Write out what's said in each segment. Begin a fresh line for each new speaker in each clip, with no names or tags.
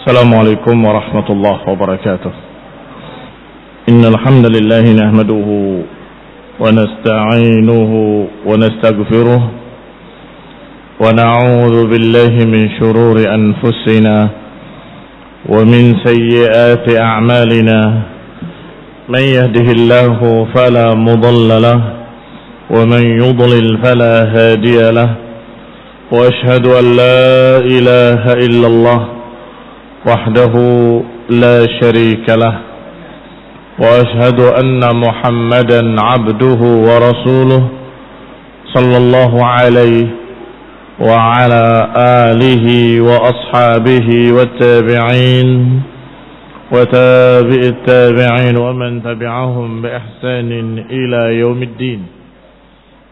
السلام عليكم ورحمة الله وبركاته. إن الحمد لله نحمده ونستعينه ونستغفره ونعوذ بالله من شرور أنفسنا ومن سيئات أعمالنا. من يهده الله فلا مضل له ومن يضلل فلا هادي له. وأشهد أن لا إله إلا الله وحده لا شريك له. وأشهد أن محمدا عبده ورسوله صلى الله عليه وعلى آله وأصحابه والتابعين وتابع التابعين ومن تبعهم بإحسان إلى يوم الدين.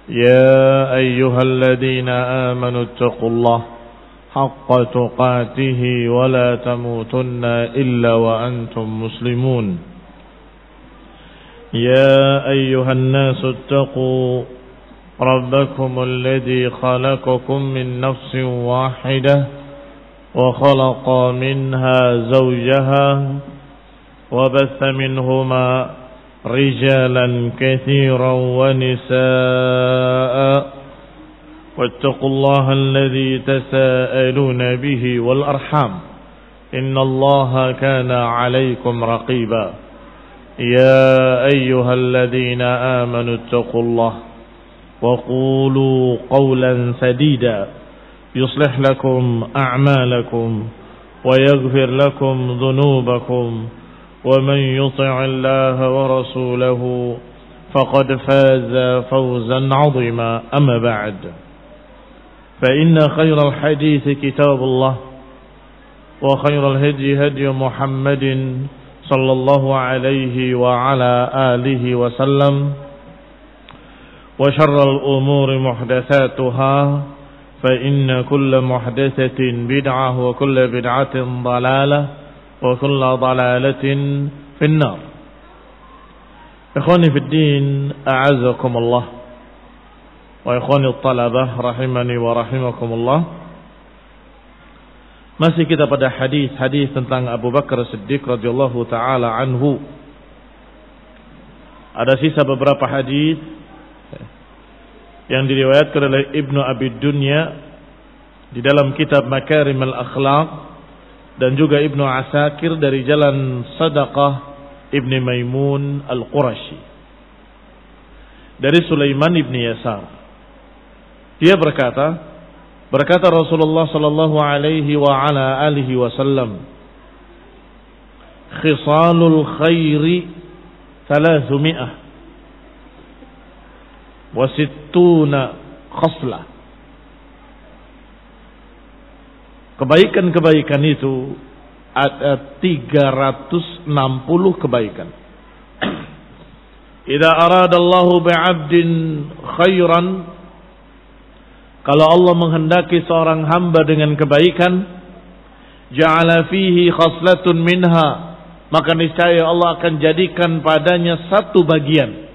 يا أيها الذين آمنوا اتقوا الله حق تقاته ولا تموتن إلا وأنتم مسلمون. يا أيها الناس اتقوا ربكم الذي خلقكم من نفس واحدة وخلق منها زوجها وبث منهما رجالا كثيرا ونساء واتقوا الله الذي تساءلون به والأرحام إن الله كان عليكم رقيبا. يا أيها الذين آمنوا اتقوا الله وقولوا قولا سديدا يصلح لكم أعمالكم ويغفر لكم ذنوبكم ومن يطع الله ورسوله فقد فاز فوزا عظيما. أما بعد، فإن خير الحديث كتاب الله وخير الهدي هدي محمد صلى الله عليه وعلى آله وسلم وشر الأمور محدثاتها فإن كل محدثة بدعة وكل بدعة ضلالة وكل ضلالة في النار. إخواني في الدين أعزكم الله wa ikhwanil talabah rahimani wa rahimakumullah. Masih kita pada hadis tentang Abu Bakar Siddiq radhiyallahu taala anhu. Ada sisa beberapa hadis yang diriwayatkan oleh Ibnu Abi Dunya di dalam kitab Makarim al-Akhlaq dan juga Ibnu Asakir dari jalan Sadaqah Ibni Maimun al-Qurashi dari Sulaiman ibni Yasar. Dia berkata Rasulullah sallallahu alaihi wa ala alihi wasallam, khisalul khairi 300 wa 60 khaslah. Kebaikan-kebaikan itu ada 360 kebaikan. Idza aradallahu bi'abdin khairan, kalau Allah menghendaki seorang hamba dengan kebaikan, ja'ala fihi khaslatun minha, maka niscaya Allah akan jadikan padanya satu bagian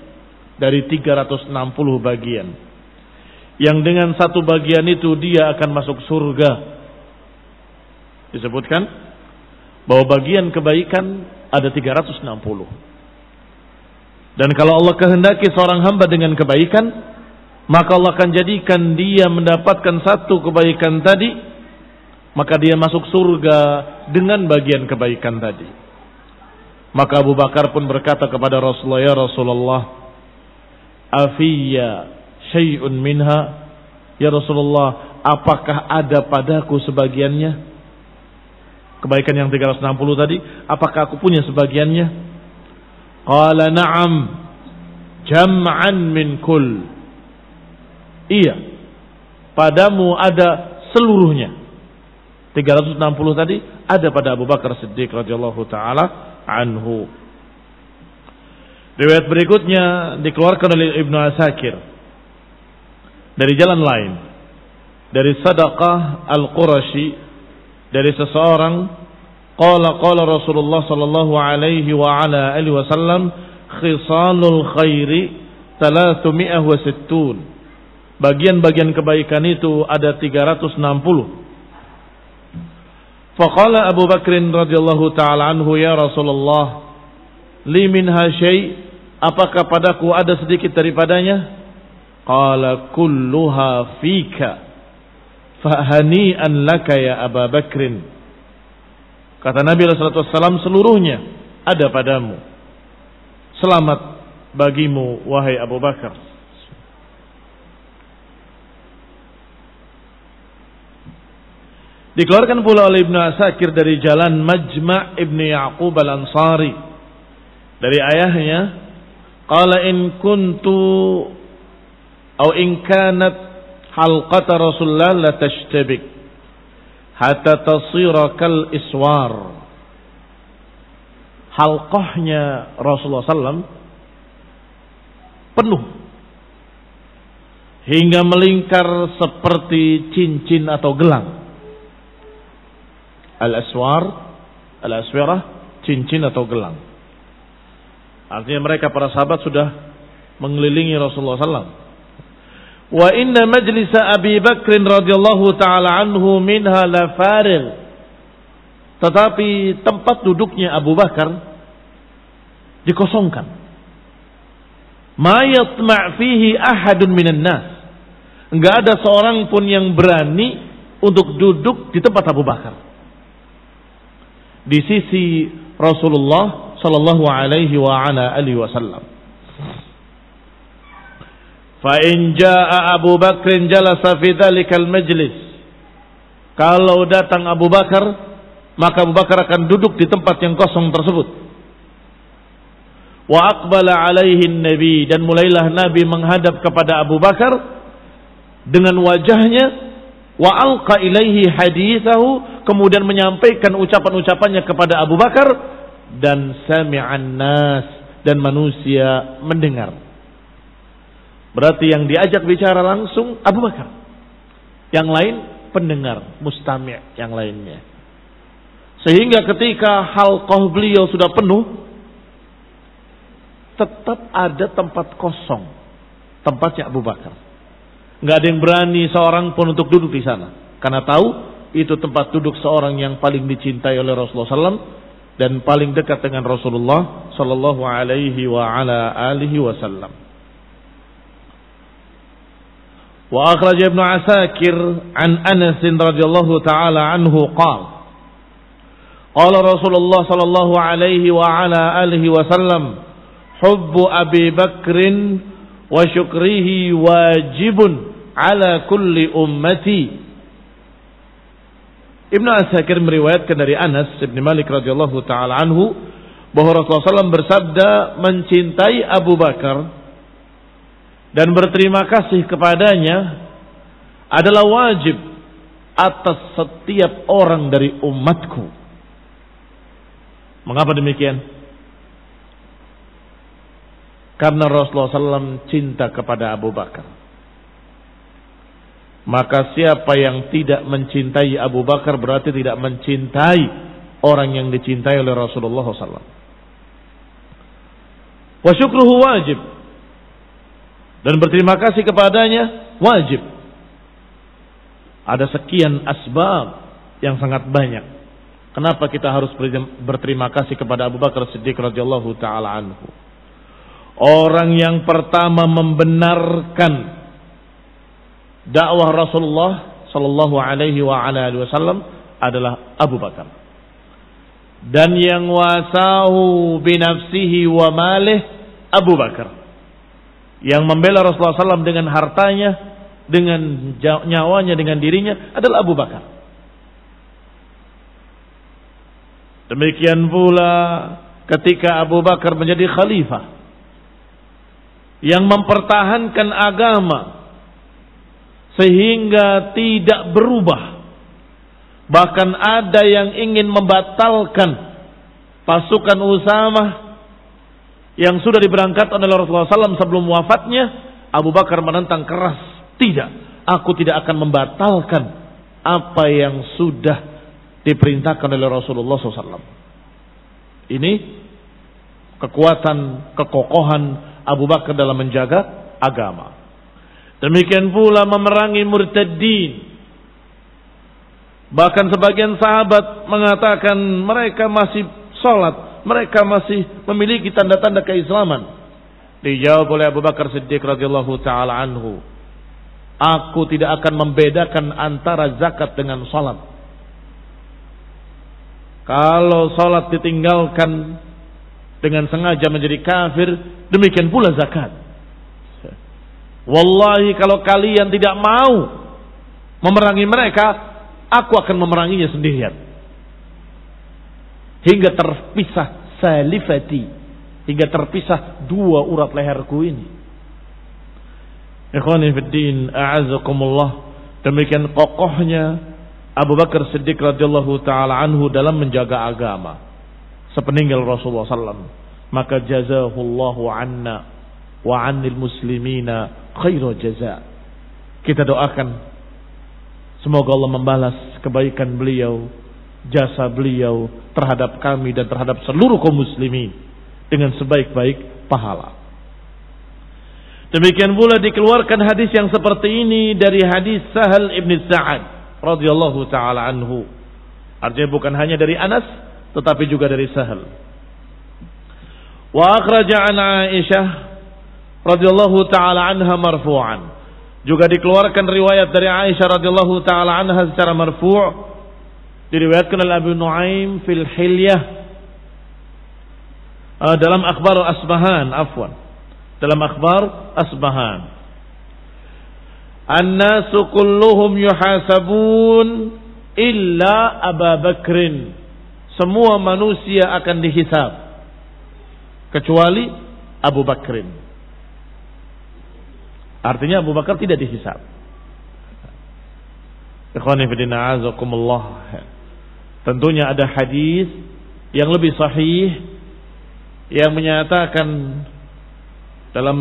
dari 360 bagian, yang dengan satu bagian itu dia akan masuk surga. Disebutkan bahwa bagian kebaikan ada 360. Dan kalau Allah kehendaki seorang hamba dengan kebaikan, maka Allah akan jadikan dia mendapatkan satu kebaikan tadi, maka dia masuk surga dengan bagian kebaikan tadi. Maka Abu Bakar pun berkata kepada Rasulullah, ya Rasulullah, afiyya syai'un minha, ya Rasulullah, apakah ada padaku sebagiannya? Kebaikan yang 360 tadi, apakah aku punya sebagiannya? Qala na'am jam'an min kull. Iya, padamu ada seluruhnya. 360 tadi ada pada Abu Bakar Siddiq radhiyallahu taala anhu. Riwayat berikutnya dikeluarkan oleh Ibnu Asakir dari jalan lain, dari Sadaqah al-Qurashi, dari seseorang, qala Rasulullah sallallahu alaihi wa ala alihi wasallam, khisalul khairi 360. Bagian-bagian kebaikan itu ada 360. Faqala Abu Bakr radhiyallahu taala anhu, ya Rasulullah, li minha syai', apakah padaku ada sedikit daripadanya? Qala kulluha fika fahani'an laka ya Abu Bakr. Kata Nabi sallallahu alaihi wasallam, seluruhnya ada padamu. Selamat bagimu wahai Abu Bakar. Dikeluarkan pula oleh Ibnu Asakir dari jalan Majma' Ibnu Ya'qub Al-Ansari dari ayahnya, qala in kuntu atau in kanat halqata Rasulullah la tashtabik hatta tasira kal iswar. Halqahnya Rasulullah SAW penuh hingga melingkar seperti cincin atau gelang. Al-aswar, al-aswirah, cincin atau gelang. Artinya mereka para sahabat sudah mengelilingi Rasulullah SAW. Wa inna majlisa Abi Bakr radhiyallahu taala anhu minha la farigh. Tetapi tempat duduknya Abu Bakar dikosongkan. Ma yatma' fihi ahadun minan nas. Enggak ada seorang pun yang berani untuk duduk di tempat Abu Bakar. Di sisi Rasulullah sallallahu alaihi wa ala alihi wasallam. Fa in jaa Abu Bakr jalasa fi dzalikal majlis. Kalau datang Abu Bakar, maka Abu Bakar akan duduk di tempat yang kosong tersebut. Wa aqbala alaihi Nabi, dan mulailah Nabi menghadap kepada Abu Bakar dengan wajahnya. Wa alqa ilaihi hadithahu, kemudian menyampaikan ucapan-ucapannya kepada Abu Bakar, dan sami'an nas, dan manusia mendengar. Berarti yang diajak bicara langsung Abu Bakar, yang lain pendengar, mustami' yang lainnya. Sehingga ketika halqah beliau sudah penuh, tetap ada tempat kosong, tempatnya Abu Bakar. Nggak ada yang berani seorang pun untuk duduk di sana, karena tahu itu tempat duduk seorang yang paling dicintai oleh Rasulullah SAW dan paling dekat dengan Rasulullah Sallallahu Alaihi wa ala alihi Wasallam. Wa akhraj Ibnu Asakir an Anas radhiyallahu taala anhu qala qala Rasulullah Sallallahu Alaihi wa ala alihi Wasallam, hubbu Abi Bakrin wa syukrihi wajibun ala kulli ummati. Ibnu Asakir meriwayatkan dari Anas bin Malik radhiyallahu taala anhu bahwa Rasulullah SAW bersabda, mencintai Abu Bakar dan berterima kasih kepadanya adalah wajib atas setiap orang dari umatku. Mengapa demikian? Karena Rasulullah SAW cinta kepada Abu Bakar. Maka siapa yang tidak mencintai Abu Bakar berarti tidak mencintai orang yang dicintai oleh Rasulullah SAW. Wa syukruhu wajib, dan berterima kasih kepadanya wajib. Ada sekian asbab yang sangat banyak kenapa kita harus berterima kasih kepada Abu Bakar Siddiq radhiyallahu taala anhu. Orang yang pertama membenarkan dakwah Rasulullah sallallahu alaihi wa ala alihi wasallam adalah Abu Bakar. Dan yang wasahu binafsihi wa malih Abu Bakar. Yang membela Rasulullah SAW dengan hartanya, dengan nyawanya, dengan dirinya adalah Abu Bakar. Demikian pula ketika Abu Bakar menjadi khalifah yang mempertahankan agama sehingga tidak berubah. Bahkan ada yang ingin membatalkan pasukan Usamah yang sudah diberangkatkan oleh Rasulullah SAW sebelum wafatnya. Abu Bakar menentang keras, tidak, aku tidak akan membatalkan apa yang sudah diperintahkan oleh Rasulullah SAW. Ini kekuatan, kekokohan Abu Bakar dalam menjaga agama. Demikian pula memerangi murtadin Bahkan sebagian sahabat mengatakan mereka masih sholat, mereka masih memiliki tanda-tanda keislaman. Dijawab oleh Abu Bakar Siddiq radhiyallahu taala anhu, aku tidak akan membedakan antara zakat dengan sholat. Kalau sholat ditinggalkan dengan sengaja menjadi kafir, demikian pula zakat. Wallahi kalau kalian tidak mau memerangi mereka, aku akan memeranginya sendirian. Hingga terpisah salifati, hingga terpisah dua urat leherku ini. Ikhwani fiddin, a'azakumullah. Demikian kokohnya Abu Bakar Siddiq radhiyallahu taala anhu dalam menjaga agama sepeninggal Rasulullah SAW. Maka jazahullahu anna wa 'anil muslimina khairu jaza. Kita doakan semoga Allah membalas kebaikan beliau, jasa beliau terhadap kami dan terhadap seluruh kaum muslimin dengan sebaik-baik pahala. Demikian pula dikeluarkan hadis yang seperti ini dari hadis Sahal ibn Sa'ad radhiyallahu taala anhu. Artinya bukan hanya dari Anas tetapi juga dari Sahal. Wa akhraja an Aisyah radhiyallahu taala anha marfu'an. Juga dikeluarkan riwayat dari Aisyah radhiyallahu taala anha secara marfu', diriwayatkan oleh Abu Nuaim fil Hilyah, dalam akhbar Asbahan, dalam akhbar Asbahan. An-nasu kulluhum yuhasabun illa Abu Bakrin. Semua manusia akan dihisab kecuali Abu Bakrin. Artinya Abu Bakar tidak dihisab. Ikhwani fillah azakumullah. Tentunya ada hadis yang lebih sahih yang menyatakan dalam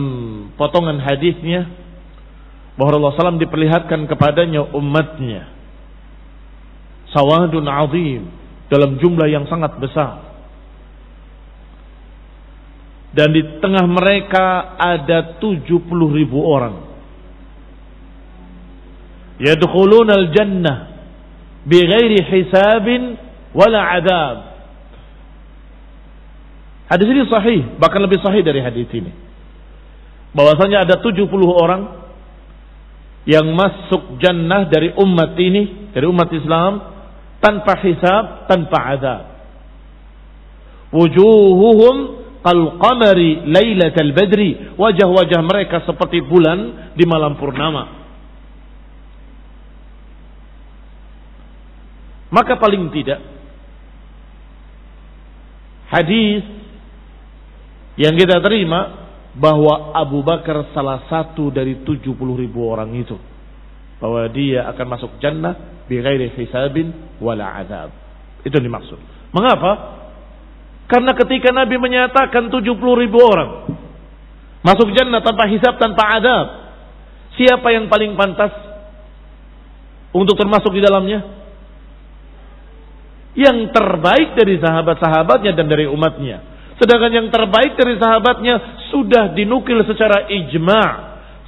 potongan hadisnya bahwa Rasulullah SAW diperlihatkan kepadanya umatnya sawadun azim, dalam jumlah yang sangat besar, dan di tengah mereka ada 70.000 orang. Yadkhuluna al-jannah bighairi hisabin wala adab. Hadis ini sahih, bahkan lebih sahih dari hadis ini. Bahwasanya ada 70 orang yang masuk jannah dari umat ini, dari umat Islam, tanpa hisab, tanpa adab. Wujuhuhum al-qamari lailatal badri, wajah-wajah mereka seperti bulan di malam purnama. Maka paling tidak hadis yang kita terima bahwa Abu Bakar salah satu dari 70.000 orang itu, bahwa dia akan masuk jannah bighairi hisabin wala adab. Itu yang dimaksud. Mengapa? Karena ketika Nabi menyatakan 70.000 orang masuk jannah tanpa hisab, tanpa adab, siapa yang paling pantas untuk termasuk di dalamnya? Yang terbaik dari sahabat-sahabatnya dan dari umatnya. Sedangkan yang terbaik dari sahabatnya sudah dinukil secara ijma',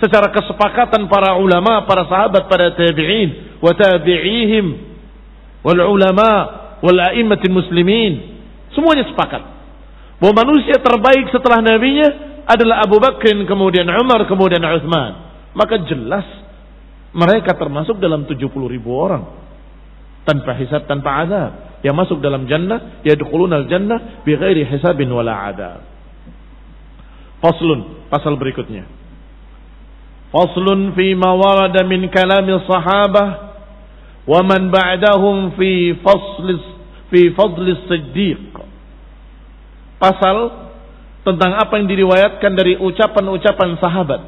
secara kesepakatan para ulama, para sahabat, para tabi'in wa tabi'ihim wal ulama wal a'immatil muslimin. Semuanya sepakat bahwa manusia terbaik setelah nabinya adalah Abu Bakr, kemudian Umar, kemudian Utsman. Maka jelas mereka termasuk dalam 70.000 orang tanpa hisab, tanpa azab, yang masuk dalam jannah, yadkhulunal jannah bighairi hisabin wala adab. Faslun, pasal berikutnya. Faslun fi ma warada min kalami sahabah wa man ba'dahum fi fadli siddiq. Pasal tentang apa yang diriwayatkan dari ucapan-ucapan sahabat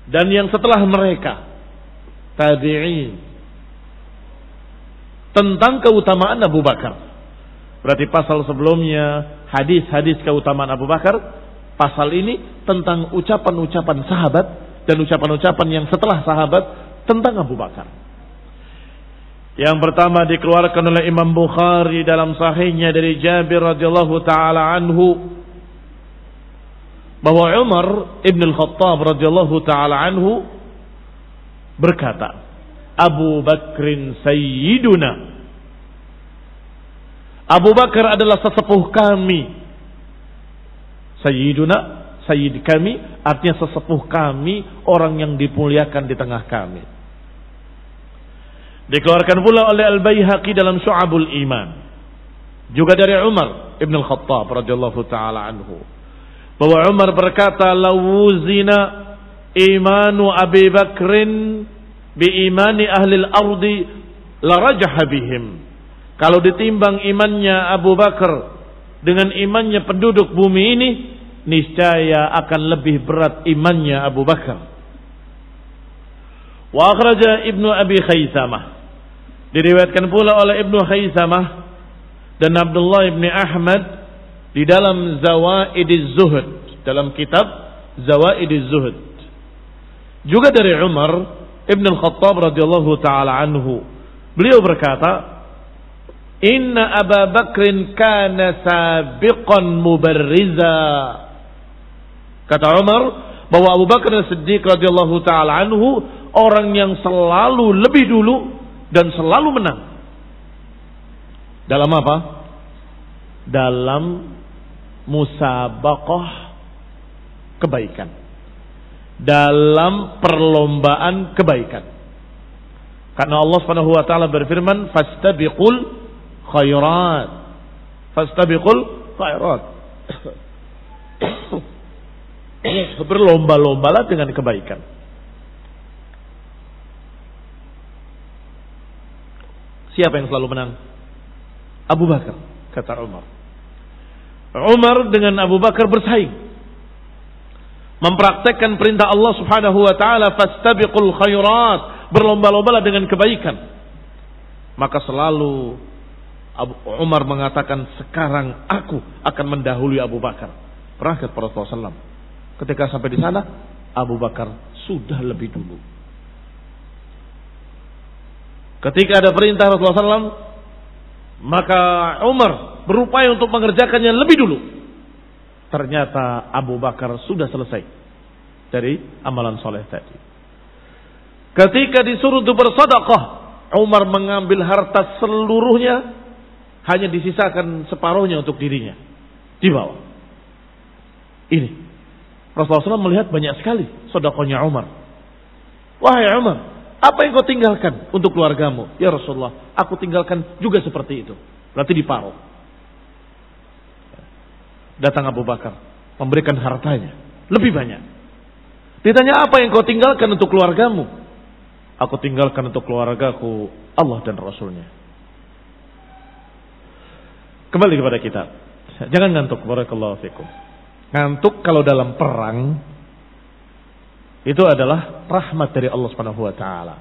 dan yang setelah mereka, tabi'in, tentang keutamaan Abu Bakar. Berarti pasal sebelumnya hadis-hadis keutamaan Abu Bakar, pasal ini tentang ucapan-ucapan sahabat dan ucapan-ucapan yang setelah sahabat tentang Abu Bakar. Yang pertama dikeluarkan oleh Imam Bukhari dalam sahihnya dari Jabir radhiyallahu taala anhu bahwa Umar ibn al-Khattab radhiyallahu taala anhu berkata, Abu Bakrin sayyiduna. Abu Bakar adalah sesepuh kami. Sayyiduna, sayyid kami, artinya sesepuh kami, orang yang dimuliakan di tengah kami. Dikeluarkan pula oleh Al-Baihaqi dalam Syu'abul Iman. Juga dari Umar Ibn Al-Khattab radhiyallahu ta'ala anhu. Bahwa Umar berkata, lawuzina imanu Abi Bakrin bi imani ahli al-ardi la rajaha bihim. Kalau ditimbang imannya Abu Bakar dengan imannya penduduk bumi ini, niscaya akan lebih berat imannya Abu Bakar. Wa akhraja Ibnu Abi Khaisamah, diriwayatkan pula oleh Ibnu Khaisamah dan Abdullah ibn Ahmad di dalam Zawaidiz Zuhud, dalam kitab Zawaidiz Zuhud. Juga dari Umar Ibn Al-Khattab radhiyallahu ta'ala anhu, beliau berkata, Inna Abu Bakrin kana sabiqan mubarriza. Kata Umar bahwa Abu Bakar As-Siddiq radhiyallahu ta'ala anhu orang yang selalu lebih dulu dan selalu menang. Dalam apa? Dalam musabaqah kebaikan, dalam perlombaan kebaikan. Karena Allah Subhanahu wa taala berfirman, fastabiqul khairat. Fastabiqul khairat. Berlomba-lombalah dengan kebaikan. Siapa yang selalu menang? Abu Bakar, kata Umar. Umar dengan Abu Bakar bersaing, mempraktekkan perintah Allah Subhanahu wa taala, fastabiqul khairat, berlomba-lombalah dengan kebaikan. Maka selalu Umar mengatakan, sekarang aku akan mendahului Abu Bakar. Pernah kata Rasulullah SAW, ketika sampai di sana, Abu Bakar sudah lebih dulu. Ketika ada perintah Rasulullah SAW, maka Umar berupaya untuk mengerjakannya lebih dulu. Ternyata Abu Bakar sudah selesai dari amalan soleh tadi. Ketika disuruh untuk bersedekah, Umar mengambil harta seluruhnya, hanya disisakan separuhnya untuk dirinya, dibawa. Ini Rasulullah SAW melihat banyak sekali sedekahnya Umar. Wahai Umar, apa yang kau tinggalkan untuk keluargamu? Ya Rasulullah, aku tinggalkan juga seperti itu. Berarti diparuh. Datang Abu Bakar, memberikan hartanya lebih banyak. Ditanya, apa yang kau tinggalkan untuk keluargamu? Aku tinggalkan untuk keluargaku Allah dan Rasulnya. Kembali kepada kita. Jangan ngantuk, barakallahu fikum. Ngantuk kalau dalam perang itu adalah rahmat dari Allah Subhanahu wa taala.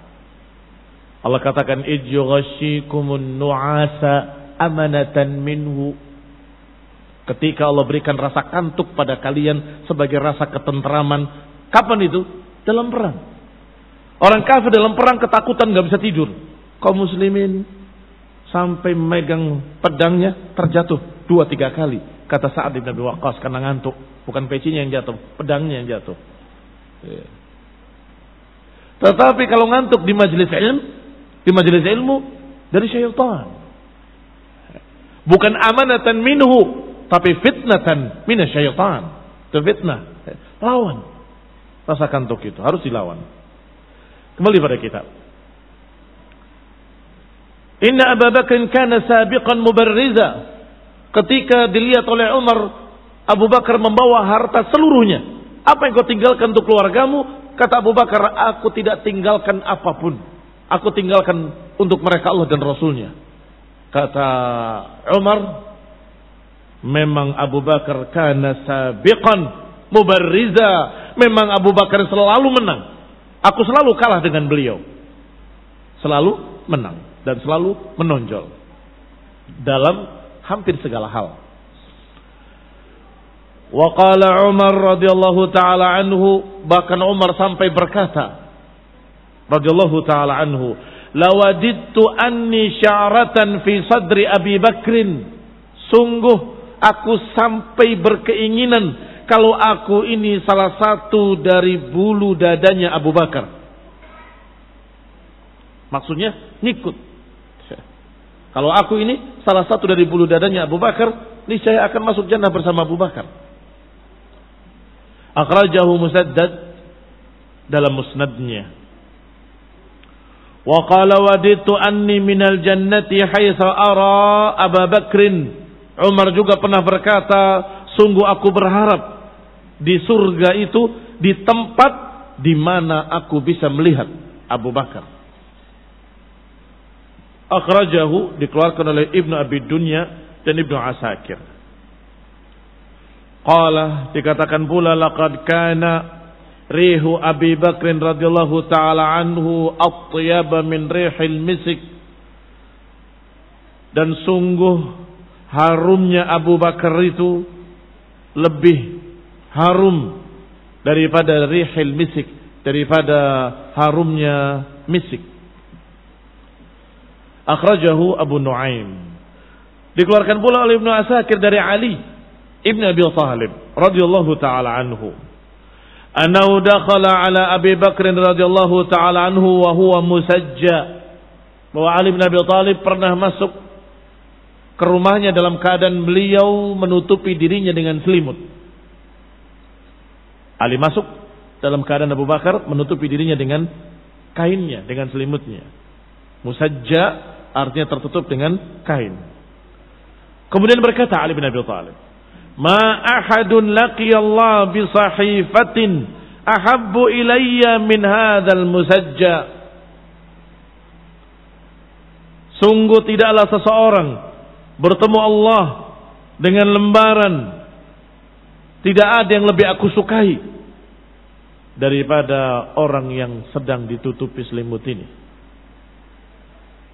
Allah katakan, ijghashikumun nu'asa amanatan minhu. Ketika Allah berikan rasa kantuk pada kalian sebagai rasa ketentraman. Kapan itu? Dalam perang. Orang kafir dalam perang ketakutan, gak bisa tidur. Kaum muslimin sampai memegang pedangnya terjatuh 2-3 kali. Kata Sa'ad bin Abi Waqqas, karena ngantuk. Bukan pecinya yang jatuh, pedangnya yang jatuh. Tetapi kalau ngantuk di majelis ilmu dari syaitan. Bukan amanatan minhu, tapi fitnatan minasyaitan. Itu fitnah. Lawan. Rasa kantuk itu harus dilawan. Kembali pada kita. Inna Abu Bakr kana sabiqan mubarriza. Ketika dilihat oleh Umar, Abu Bakar membawa harta seluruhnya. Apa yang kau tinggalkan untuk keluargamu? Kata Abu Bakar, aku tidak tinggalkan apapun. Aku tinggalkan untuk mereka Allah dan Rasulnya. Kata Umar, memang Abu Bakar kana sabiqan mubarriza. Memang Abu Bakar selalu menang. Aku selalu kalah dengan beliau. Selalu menang dan selalu menonjol dalam hampir segala hal. Wa qala Umar radhiyallahu taala anhu, bahkan Umar sampai berkata radhiyallahu taala anhu, lawadittu anni sya'ratan fi sadri Abi Bakrin. Sungguh aku sampai berkeinginan kalau aku ini salah satu dari bulu dadanya Abu Bakar. Maksudnya ngikut. Kalau aku ini salah satu dari bulu dadanya Abu Bakar, niscaya akan masuk jannah bersama Abu Bakar. Akhrajahu Musaddad dalam musnadnya. Wa qala waditu anni minal jannati haitsu ara Abu Bakrin. Umar juga pernah berkata, sungguh aku berharap di surga itu di tempat di mana aku bisa melihat Abu Bakar. Akhrajahu, dikeluarkan oleh Ibnu Abi Dunya dan Ibnu Asakir. Qala, dikatakan pula, laqad kana rihu Abi Bakr radhiyallahu taala anhu atyaba min rihil misik. Dan sungguh harumnya Abu Bakar itu lebih harum daripada rihil misik, daripada harumnya misik. Akhrajahu Abu Nuaim. Dikeluarkan pula oleh Ibnu Asakir dari Ali Ibn Abi Thalib radhiyallahu taala anhu. Annahu dakhala ala Abi Bakr radhiyallahu taala anhu wa huwa musajja. Bahwa Ali bin Abi Thalib pernah masuk ke rumahnya dalam keadaan beliau menutupi dirinya dengan selimut. Ali masuk dalam keadaan Abu Bakar menutupi dirinya dengan kainnya, dengan selimutnya. Musajja artinya tertutup dengan kain. Kemudian berkata Ali bin Abi Thalib, "Ma ahadun laqiyallah bi sahifatin ahabbu ilayya min hadzal musajja." Sungguh tidaklah seseorang bertemu Allah dengan lembaran, tidak ada yang lebih aku sukai daripada orang yang sedang ditutupi selimut ini.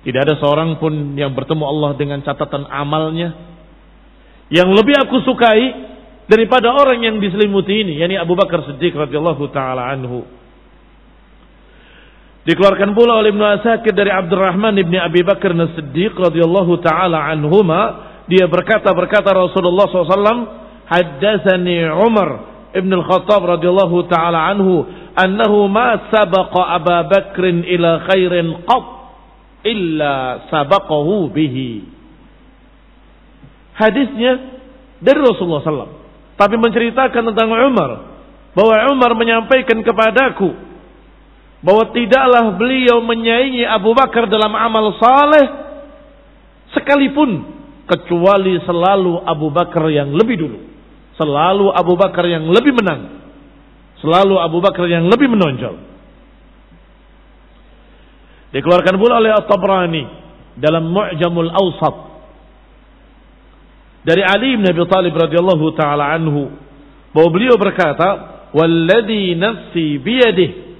Tidak ada seorang pun yang bertemu Allah dengan catatan amalnya yang lebih aku sukai daripada orang yang diselimuti ini, yakni Abu Bakar Siddiq radhiyallahu taala anhu. Dikeluarkan pula oleh Ibnu Asakir dari Abdurrahman ibni Abi Bakar As-Siddiq radhiyallahu taala anhuma, dia berkata Rasulullah SAW, haddatsani Umar ibn al-Khattab radhiyallahu taala anhu annahu ma sabaqa Abu Bakr ila khairin qat illa sabaqahu bihi. Hadisnya dari Rasulullah SAW, tapi menceritakan tentang Umar, bahwa Umar menyampaikan kepadaku bahwa tidaklah beliau menyaingi Abu Bakar dalam amal saleh sekalipun, kecuali selalu Abu Bakar yang lebih dulu, selalu Abu Bakar yang lebih menang, selalu Abu Bakar yang lebih menonjol. Dikeluarkan pula oleh At-Tabrani dalam Mu'jamul Awsat dari Ali bin Abi Thalib radhiyallahu taala anhu, bahwa beliau berkata, "Walladzi nafsi biyadihi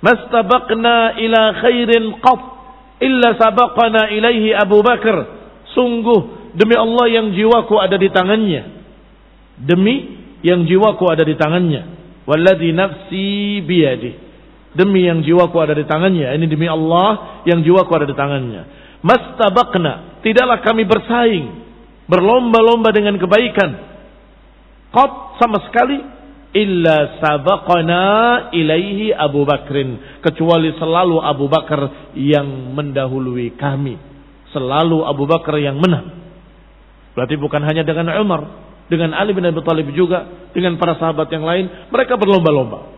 mastabaqna ila khairin qat illa sabaqana ilaihi Abu Bakar." Sungguh demi Allah yang jiwaku ada di tangannya, demi yang jiwaku ada di tangannya, walladzi nafsi biyadihi, demi yang jiwaku ada di tangannya, ini demi Allah yang jiwaku ada di tangannya. Mastabaqna, tidaklah kami bersaing, berlomba-lomba dengan kebaikan, qat sama sekali, illa sabaqana ilaihi Abu Bakrin, kecuali selalu Abu Bakar yang mendahului kami, selalu Abu Bakar yang menang. Berarti bukan hanya dengan Umar, dengan Ali bin Abi Thalib juga, dengan para sahabat yang lain, mereka berlomba-lomba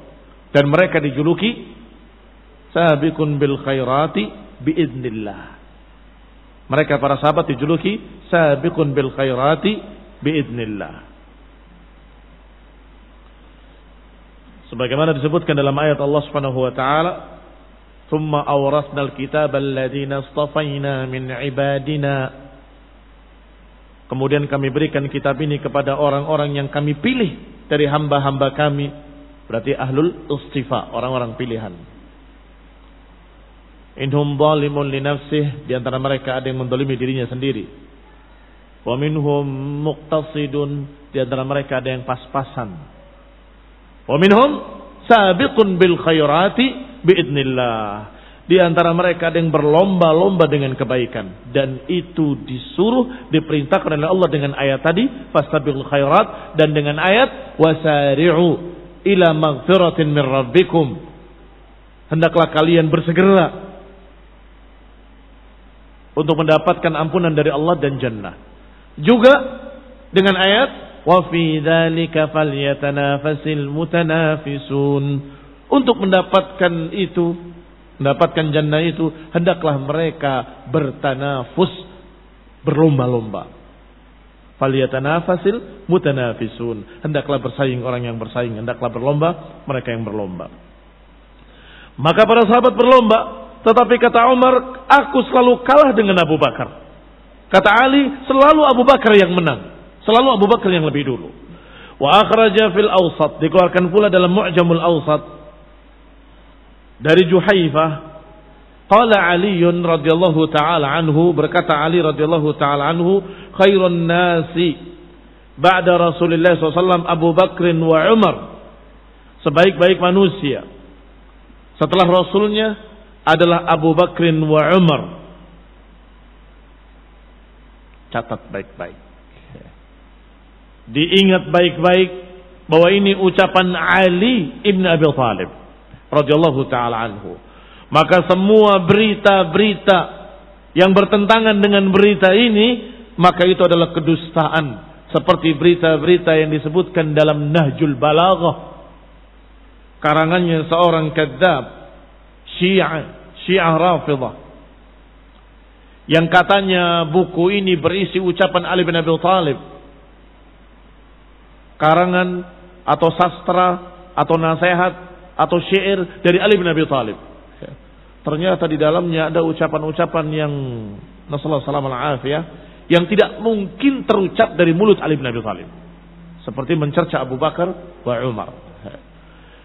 dan mereka dijuluki sabiqun bil khairati biidznillah. Mereka para sahabat dijuluki sabiqun bil khairati biidznillah. Sebagaimana disebutkan dalam ayat Allah Subhanahu wa taala, "Tsumma awrasnal kitaba alladziina istafaina min ibadina." Kemudian kami berikan kitab ini kepada orang-orang yang kami pilih dari hamba-hamba kami. Berarti ahlul istifa, orang-orang pilihan. Inhum zalimun li nafsihi, di antara mereka ada yang menzalimi dirinya sendiri. Wa minhum muqtasidun, di antara mereka ada yang pas-pasan. Wa minhum sabiqun bil khairati biidznillah. Di antara mereka ada yang berlomba-lomba dengan kebaikan, dan itu disuruh, diperintahkan oleh Allah dengan ayat tadi fastabiqul khairat, dan dengan ayat wasari'u ila maghfiratin min rabbikum, hendaklah kalian bersegera untuk mendapatkan ampunan dari Allah dan jannah. Juga dengan ayat wa fi dzalika falyatanafasil mutanafisun. Untuk mendapatkan itu, mendapatkan jannah itu, hendaklah mereka bertanafus, berlomba-lomba. Falyatanafasil mutanafisun. Hendaklah bersaing orang yang bersaing, hendaklah berlomba mereka yang berlomba. Maka para sahabat berlomba, tetapi kata Umar, aku selalu kalah dengan Abu Bakar. Kata Ali, selalu Abu Bakar yang menang. Selalu Abu Bakar yang lebih dulu. Wa akhraja fil awsat, dikeluarkan pula dalam Mu'jamul Awsat dari Juhaifah, qala Ali radhiyallahu taala anhu, berkata Ali radhiyallahu taala anhu, khairun nasi ba'da Rasulillah SAW Abu Bakr wa Umar. Sebaik-baik manusia setelah Rasulnya adalah Abu Bakr wa Umar. Catat baik-baik. Diingat baik-baik bahwa ini ucapan Ali ibn Abi Thalib radhiyallahu taala anhu. Maka semua berita-berita yang bertentangan dengan berita ini, maka itu adalah kedustaan. Seperti berita-berita yang disebutkan dalam Nahjul Balaghah, karangannya seorang kadzab Syiah Rafidhah, yang katanya buku ini berisi ucapan Ali bin Abi Thalib, karangan atau sastra atau nasihat atau syair dari Ali bin Abi Thalib. Ternyata di dalamnya ada ucapan-ucapan yang nasallahu alaihi wasallam yang tidak mungkin terucap dari mulut Ali bin Abi Thalib, seperti mencerca Abu Bakar wa Umar.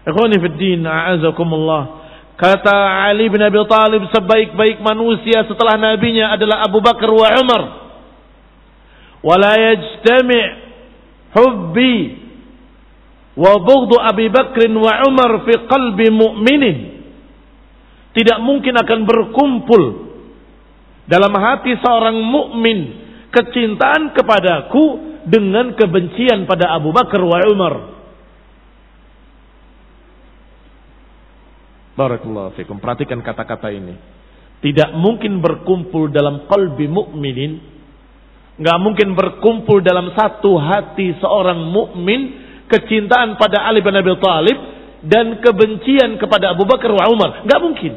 Ikhwani fid din, a'azakumullah. Kata Ali bin Abi Thalib, sebaik-baik manusia setelah nabinya adalah Abu Bakar wa Umar. Wala yajtami' hubbi wa bughdu Abi Bakr wa Umar fi qalbi mu'minin. Tidak mungkin akan berkumpul dalam hati seorang mukmin kecintaan kepadaku dengan kebencian pada Abu Bakar wa Umar. Barakallahu fikum. Perhatikan kata-kata ini. Tidak mungkin berkumpul dalam qalbi mukminin, enggak mungkin berkumpul dalam satu hati seorang mukmin kecintaan pada Ali bin Abi Thalib dan kebencian kepada Abu Bakar wa Umar. Enggak mungkin.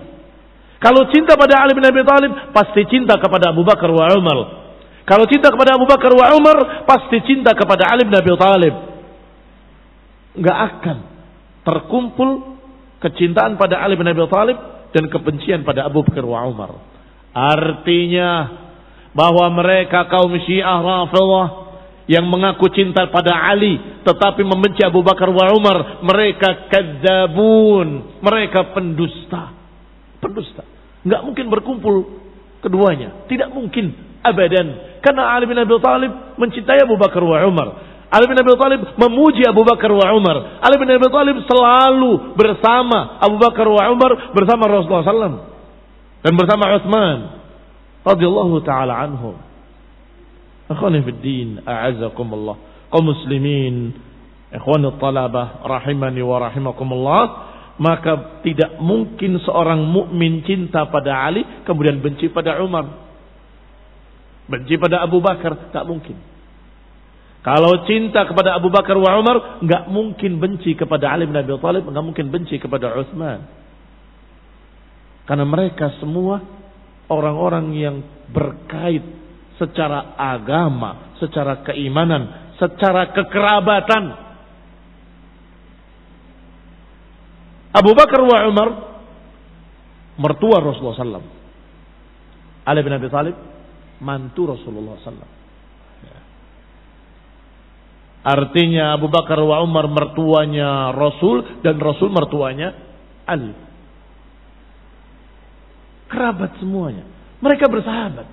Kalau cinta pada Ali bin Abi Thalib, pasti cinta kepada Abu Bakar wa Umar. Kalau cinta kepada Abu Bakar wa Umar, pasti cinta kepada Ali bin Abi Thalib. Enggak akan terkumpul kecintaan pada Ali bin Abi Thalib dan kebencian pada Abu Bakar wa Umar. Artinya bahwa mereka kaum Syiah Rafidhah yang mengaku cinta pada Ali tetapi membenci Abu Bakar wa Umar, mereka kadzabun, mereka pendusta. Pendusta. Enggak mungkin berkumpul keduanya. Tidak mungkin abadan. Karena Ali bin Abi Thalib mencintai Abu Bakar wa Umar. Ali bin Abi Thalib memuji Abu Bakar wa Umar. Ali bin Abi Thalib selalu bersama Abu Bakar wa Umar, bersama Rasulullah SAW dan bersama Utsman radhiyallahu taala anhum. Akhwani fid din, a'azzakumullah. Kaum muslimin, ikhwani talabah rahimani wa rahimakumullah, maka tidak mungkin seorang mukmin cinta pada Ali kemudian benci pada Umar, benci pada Abu Bakar, tak mungkin. Kalau cinta kepada Abu Bakar wa Umar, enggak mungkin benci kepada Ali bin Abi Thalib, enggak mungkin benci kepada Utsman. Karena mereka semua orang-orang yang berkait secara agama, secara keimanan, secara kekerabatan. Abu Bakar wa Umar mertua Rasulullah SAW. Ali bin Abi Thalib mantu Rasulullah SAW. Artinya Abu Bakar wa Umar mertuanya Rasul dan Rasul mertuanya Ali. Kerabat semuanya. Mereka bersahabat.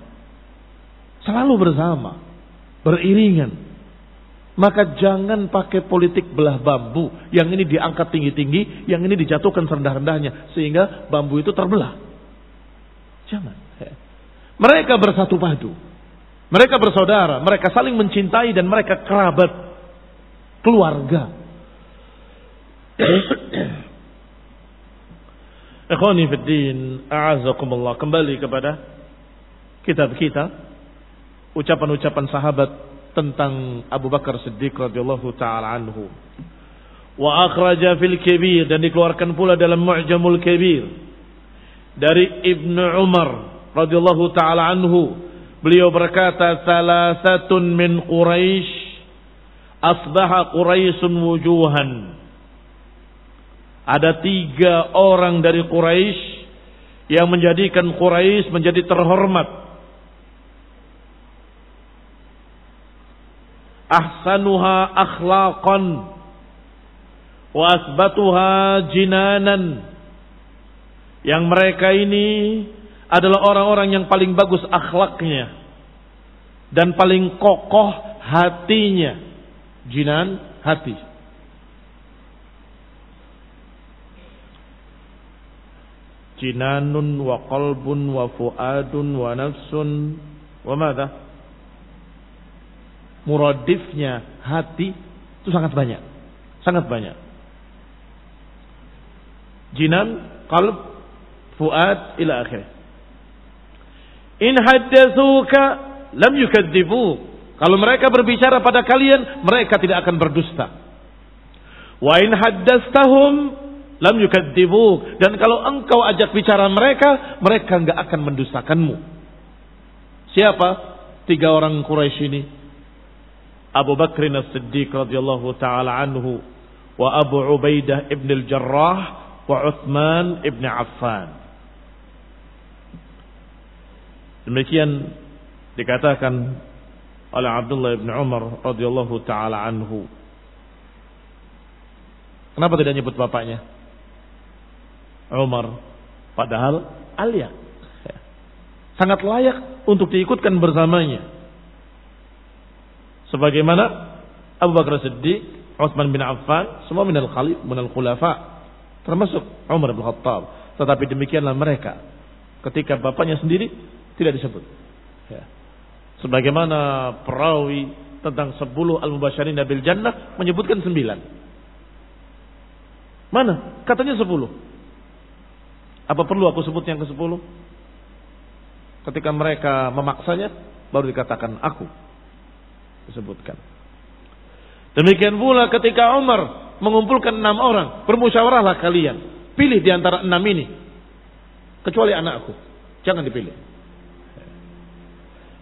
Selalu bersama. Beriringan. Maka jangan pakai politik belah bambu. Yang ini diangkat tinggi-tinggi, yang ini dijatuhkan serendah-rendahnya. Sehingga bambu itu terbelah. Jangan. Mereka bersatu padu. Mereka bersaudara. Mereka saling mencintai dan mereka kerabat. Keluarga. Ikhwani fiddin, a'azakumullah. Kembali kepada kitab kita ucapan-ucapan sahabat tentang Abu Bakar Siddiq radhiyallahu taala anhu. Wa akhraja fil kabir, dan dikeluarkan pula dalam Mu'jamul Kabir dari Ibnu Umar radhiyallahu taala anhu. Beliau berkata, "Salasatun min Quraisy asbaha Quraisyun wujuhan." Ada 3 orang dari Quraisy yang menjadikan Quraisy menjadi terhormat. Ahsanuha akhlaqan wa asbatuha jinanan. Yang mereka ini adalah orang-orang yang paling bagus akhlaknya dan paling kokoh hatinya. Jinan, hati. Jinanun wa qalbun wa fuadun wa nafsun wa madha? Muradifnya hati itu sangat banyak. Sangat banyak. Jinan, qalb, fuad ila akhirih. In haddatsuka lam yukadzibuk. Kalau mereka berbicara pada kalian, mereka tidak akan berdusta. Wa in haddastahum lam yukadzibuk. Dan kalau engkau ajak bicara mereka, mereka enggak akan mendustakanmu. Siapa 3 orang Quraisy ini? Abu Bakr As-Siddiq radhiyallahu taala anhu, wa Abu Ubaidah ibn al-Jarrah, wa Utsman ibn Affan. Demikian dikatakan oleh Abdullah ibn Umar radhiyallahu taala anhu. Kenapa tidak nyebut bapaknya? Umar, padahal alia. Sangat layak untuk diikutkan bersamanya. Sebagaimana Abu Bakar Siddiq, Utsman bin Affan, semua minal khulafa, termasuk Umar bin Khattab. Tetapi demikianlah mereka. Ketika bapaknya sendiri tidak disebut. Ya. Sebagaimana perawi tentang 10 al-mubasyirin bil jannah menyebutkan 9. Mana? Katanya 10. Apa perlu aku sebut yang ke-10? Ketika mereka memaksanya, baru dikatakan aku. Disebutkan. Demikian pula ketika Umar mengumpulkan 6 orang, bermusyawarahlah kalian. Pilih di antara 6 ini. Kecuali anakku. Jangan dipilih.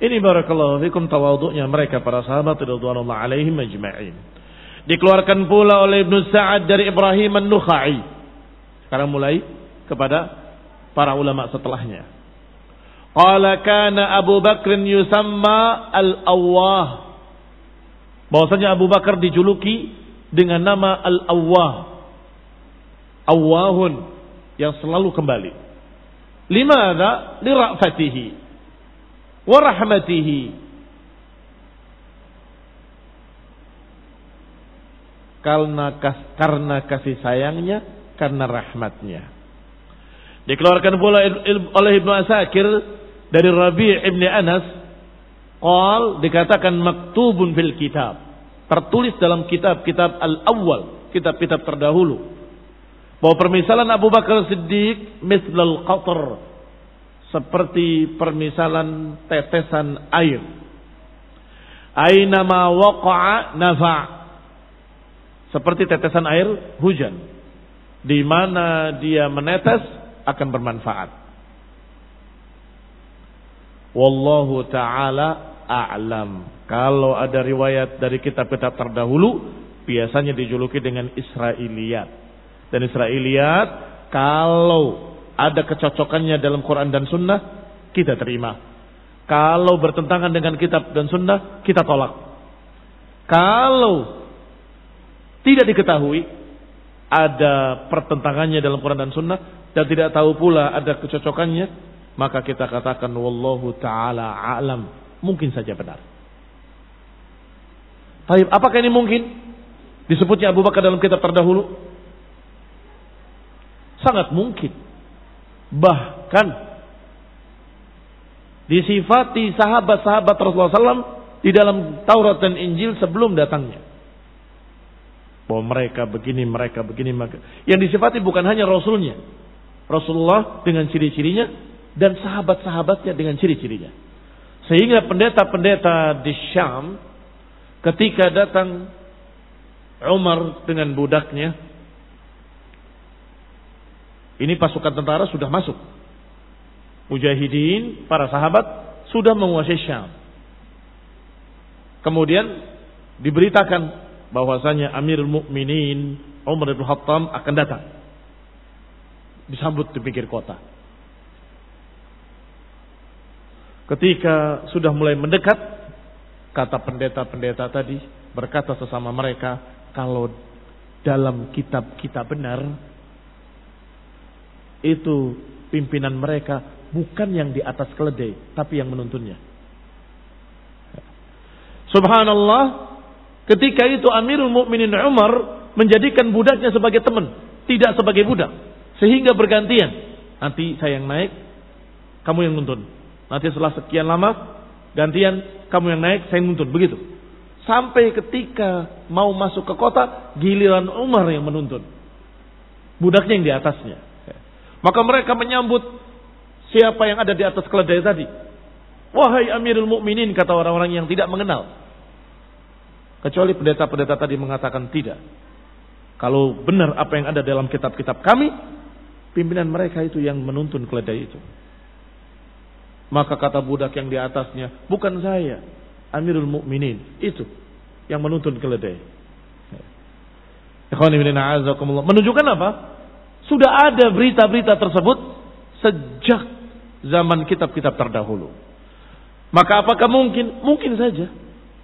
Ini barakallahu fikum tawadhu'nya mereka para sahabat radhiyallahu alaihim ajma'in. Dikeluarkan pula oleh Ibnu Sa'ad dari Ibrahim An-Nukhai. Sekarang mulai kepada para ulama setelahnya. Qala kana Abu Bakr yusamma Al-Awwah. Bahwasanya Abu Bakar dijuluki dengan nama Al-Awwah. Awwahun, yang selalu kembali. Limadha? Li ra'fatihi wa rahmatihi. Karena kasih sayangnya, karena rahmatnya. Dikeluarkan pula oleh Ibnu Asakir dari Rabi' ibn Anas, dikatakan maktubun fil kitab, tertulis dalam kitab-kitab al-awwal, kitab-kitab terdahulu, bahwa permisalan Abu Bakar Siddiq mislal qatr, seperti permisalan tetesan air. Aina ma waqa'a nafa', seperti tetesan air hujan, di mana dia menetes akan bermanfaat. Wallahu ta'ala a'lam. Kalau ada riwayat dari kitab-kitab terdahulu, biasanya dijuluki dengan Israiliyat. Dan Israiliyat, kalau ada kecocokannya dalam Quran dan Sunnah, kita terima. Kalau bertentangan dengan kitab dan Sunnah, kita tolak. Kalau tidak diketahui ada pertentangannya dalam Quran dan Sunnah, dan tidak tahu pula ada kecocokannya, maka kita katakan wallahu ta'ala a'lam, mungkin saja benar. Baik, apakah ini mungkin disebutnya Abu Bakar dalam kitab terdahulu? Sangat mungkin. Bahkan disifati sahabat-sahabat Rasulullah SAW di dalam Taurat dan Injil sebelum datangnya, bahwa mereka begini, mereka begini, maka yang disifati bukan hanya Rasulnya, Rasulullah dengan ciri-cirinya, dan sahabat-sahabatnya dengan ciri-cirinya. Sehingga pendeta-pendeta di Syam ketika datang Umar dengan budaknya, ini pasukan tentara sudah masuk. Mujahidin, para sahabat sudah menguasai Syam. Kemudian diberitakan bahwasanya Amirul Mukminin Umar bin Khattab akan datang. Disambut di pinggir kota. Ketika sudah mulai mendekat, kata pendeta-pendeta tadi berkata sesama mereka, kalau dalam kitab kita benar, itu pimpinan mereka bukan yang di atas keledai, tapi yang menuntunnya. Subhanallah, ketika itu Amirul Mukminin Umar menjadikan budaknya sebagai teman, tidak sebagai budak. Sehingga bergantian. Nanti saya yang naik, kamu yang nuntun. Nanti setelah sekian lama, gantian, kamu yang naik, saya yang nuntun. Begitu. Sampai ketika mau masuk ke kota, giliran Umar yang menuntun. Budaknya yang di atasnya. Maka mereka menyambut siapa yang ada di atas keledai tadi. Wahai Amirul Mukminin, kata orang-orang yang tidak mengenal. Kecuali pendeta-pendeta tadi mengatakan tidak. Kalau benar apa yang ada dalam kitab-kitab kami, pimpinan mereka itu yang menuntun keledai itu. Maka kata budak yang di atasnya, bukan saya, Amirul Mukminin, itu yang menuntun keledai. Menunjukkan apa? Sudah ada berita-berita tersebut sejak zaman kitab-kitab terdahulu. Maka apakah mungkin? Mungkin saja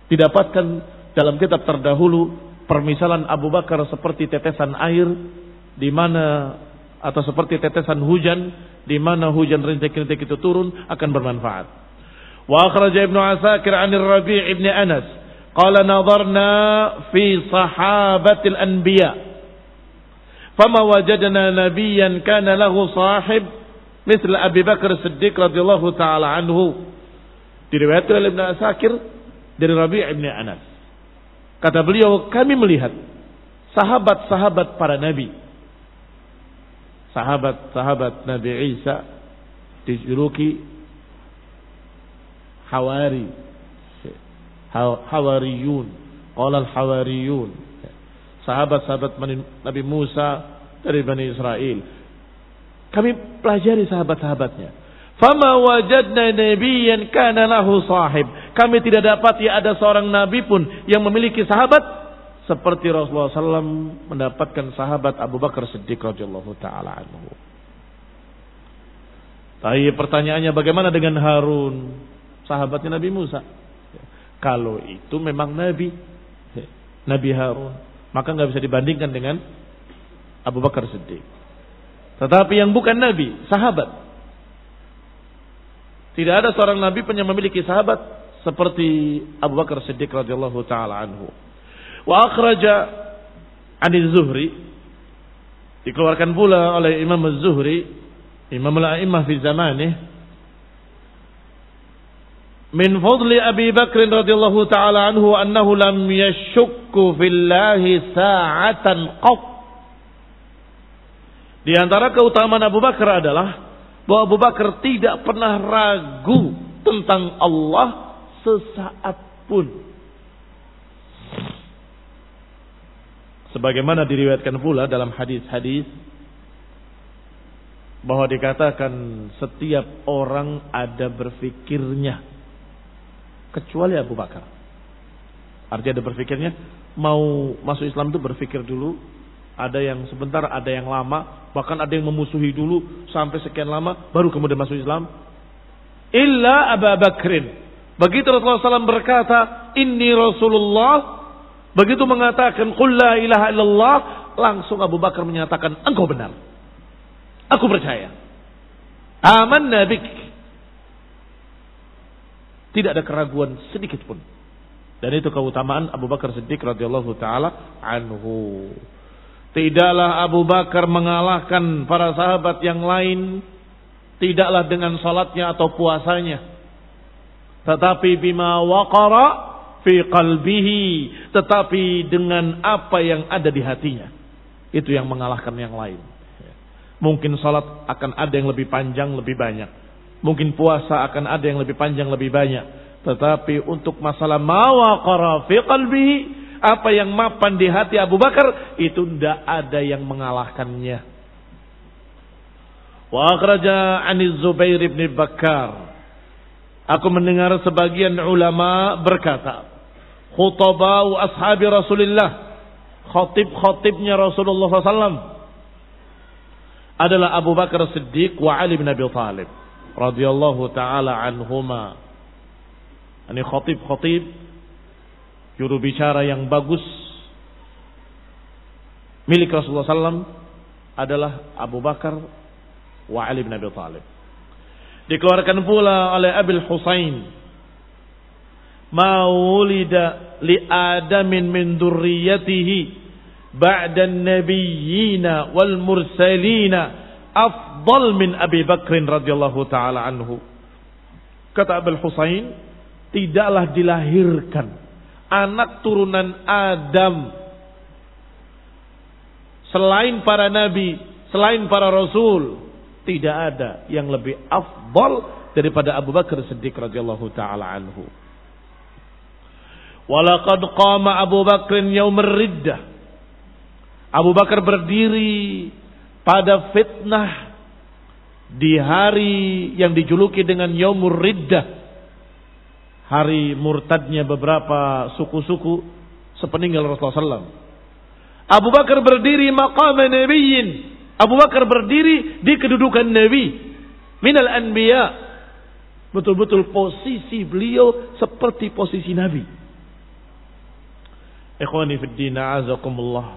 didapatkan dalam kitab terdahulu permisalan Abu Bakar seperti tetesan air di mana, atau seperti tetesan hujan di mana hujan rintik-rintik itu turun akan bermanfaat. Wa akhraja Ibnu Asakir 'an Rabi' ibn Anas qala nadharna fi sahabatil anbiya fama wajadna nabiyyan kana lahu sahib misl Abi Bakar Siddiq radhiyallahu taala anhu. Diriwayatkan oleh Ibnu Asakir dari Rabi' ibn Anas. Kata beliau, kami melihat sahabat-sahabat para nabi. Sahabat-sahabat Nabi Isa dijuluki Hawari. Hawariyun. Qala al-Hawariyun. Sahabat-sahabat Nabi Musa dari Bani Israel. Kami pelajari sahabat-sahabatnya. Fama wajadna nabiyyan kana lahu sahib. Kami tidak dapati ada seorang nabi pun yang memiliki sahabat seperti Rasulullah SAW mendapatkan sahabat Abu Bakar Siddiq radhiyallahu taala anhu. Tapi pertanyaannya, bagaimana dengan Harun, sahabatnya Nabi Musa? Kalau itu memang nabi, Nabi Harun, maka nggak bisa dibandingkan dengan Abu Bakar Siddiq. Tetapi yang bukan nabi, sahabat. Tidak ada seorang nabi pun yang memiliki sahabat seperti Abu Bakar Siddiq radhiyallahu taala anhu. Wa akhraja 'an az-Zuhri, dikeluarkan pula oleh Imam az-Zuhri, Imam al-A'immah fi zamanih, min fadli Abi Bakr radhiyallahu taala anhu annahu lam yashukku fillahi sa'atan qat. Di antara keutamaan Abu Bakar adalah bahwa Abu Bakar tidak pernah ragu tentang Allah sesaat pun. Sebagaimana diriwayatkan pula dalam hadis-hadis bahwa dikatakan setiap orang ada berfikirnya kecuali Abu Bakar. Artinya ada berfikirnya, mau masuk Islam itu berfikir dulu. Ada yang sebentar, ada yang lama, bahkan ada yang memusuhi dulu sampai sekian lama baru kemudian masuk Islam. Illa Abu Bakrin. Begitu Rasulullah SAW berkata, Inni Rasulullah. Begitu mengatakan, Qul la ilaha illallah. Langsung Abu Bakar menyatakan, engkau benar. Aku percaya. Amanna bik. Tidak ada keraguan sedikit pun. Dan itu keutamaan Abu Bakar Siddiq radhiyallahu taala anhu. Tidaklah Abu Bakar mengalahkan para sahabat yang lain, tidaklah dengan salatnya atau puasanya, tetapi bima waqara fi qalbihi, tetapi dengan apa yang ada di hatinya. Itu yang mengalahkan yang lain. Mungkin salat akan ada yang lebih panjang, lebih banyak, Mungkin puasa akan ada yang lebih panjang, lebih banyak. Tetapi untuk masalah ma waqara fi qalbihi, apa yang mapan di hati Abu Bakar, itu tidak ada yang mengalahkannya. Wa akhraja 'ani Zubair bin Bakkar. Aku mendengar sebagian ulama berkata, khutabau ashabi Rasulillah, khatib-khatibnya Rasulullah SAW adalah Abu Bakar Siddiq wa Ali bin Abi Thalib radhiyallahu taala anhuma. Ini khatib-khatib, juru bicara yang bagus milik Rasulullah SAW adalah Abu Bakar wa Ali bin Abi Thalib. Dikeluarkan pula oleh Abil Husain, ma wulida li adamin min durriyatihi ba'da an-nabiyyina wal mursalina afdal min Abi Bakr radhiyallahu taala anhu. Kata Abil Husain, tidaklah dilahirkan anak turunan Adam selain para nabi, selain para rasul, tidak ada yang lebih afdal daripada Abu Bakar Siddiq radhiyallahu taala anhu. Walaqad qama Abu Bakr yaumar riddah. Abu Bakar berdiri pada fitnah di hari yang dijuluki dengan yaumur riddah, hari murtadnya beberapa suku-suku sepeninggal Rasulullah SAW. Abu Bakar berdiri maqama nabiyyin. Abu Bakar berdiri di kedudukan Nabi minal anbiya. Betul-betul posisi beliau seperti posisi Nabi. Ikhwani fid din, a'azakumullah.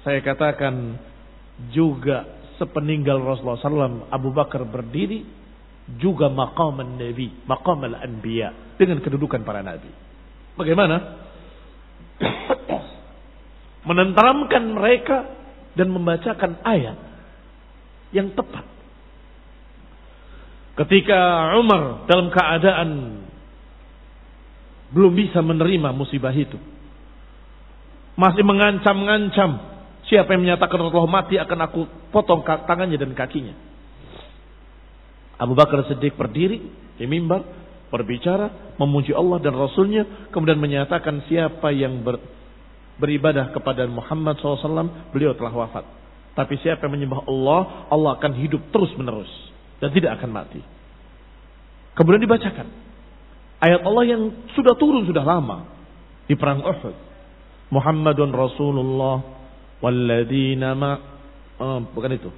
Saya katakan juga sepeninggal Rasulullah SAW, Abu Bakar berdiri juga maqam Nabi, maqam al-anbiya, dengan kedudukan para nabi. Bagaimana? Menenteramkan mereka dan membacakan ayat yang tepat. Ketika Umar dalam keadaan belum bisa menerima musibah itu, masih mengancam-ngancam, siapa yang menyatakan Rasulullah mati akan aku potong tangannya dan kakinya. Abu Bakar Siddiq berdiri di mimbar, berbicara, memuji Allah dan Rasulnya, kemudian menyatakan siapa yang beribadah kepada Muhammad SAW, beliau telah wafat. Tapi siapa yang menyembah Allah, Allah akan hidup terus menerus dan tidak akan mati. Kemudian dibacakan ayat Allah yang sudah turun sudah lama di perang Uhud. Muhammadun Rasulullah walladzina bukan itu.